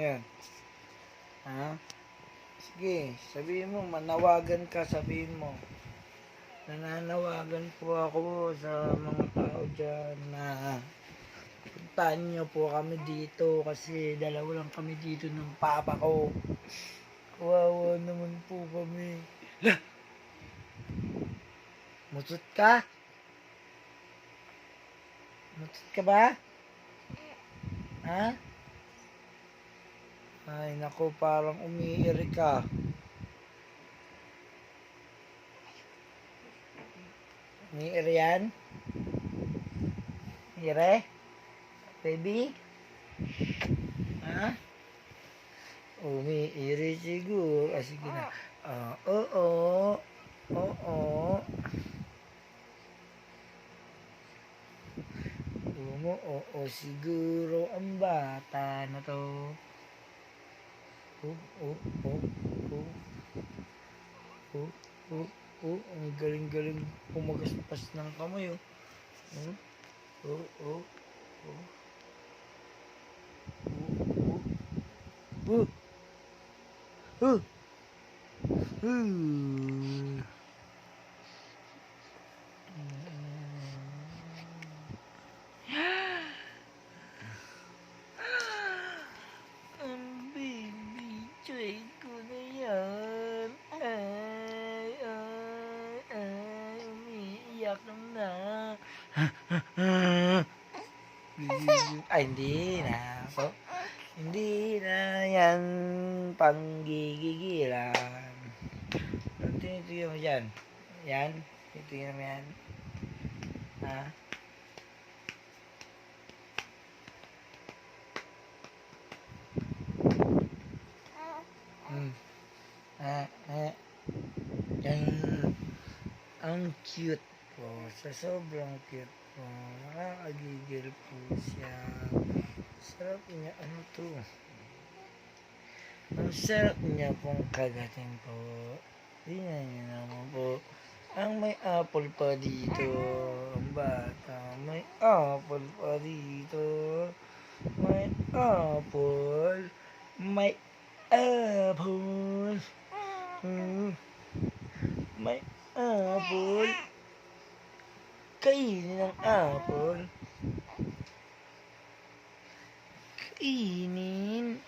Ayan. Ha? Sige, sabihin mo, manawagan ka, sabihin mo. Nananawagan po ako sa mga tao dyan na puntahan niyo po kami dito kasi dalawa lang kami dito ng papa ko. Kawawa naman po kami. Lah! Mutot ka? Mutot ka ba? Ha? Ay, naku, parang umiiri ka. Umiiri yan? Ire? Baby? Ha? Umiiri siguro. Ah, sige na. Oo. Oo. Oo, siguro ang bata na to. Oh. Ang galing-galing pumagaspas ng kamay, oh. Oh. Oh. Ang baby choy ko na yan. Ay, umiiyak na. Ay, hindi na po. Hindi na yan panggigigilan. Ang tinitigyan mo dyan? Yan? Tinitigyan mo yan? Ha? Yan. Ang cute po. Sa sobrang cute po. Nakakagigil po siya. Sarap niya. Ano to? Ang sarap niya pong kagatin po. Tingnan niyo naman po. Ang may apple pa dito. Ang bata. May apple pa dito. May apple. May apple. May apple. Kainin ang apple. Kainin.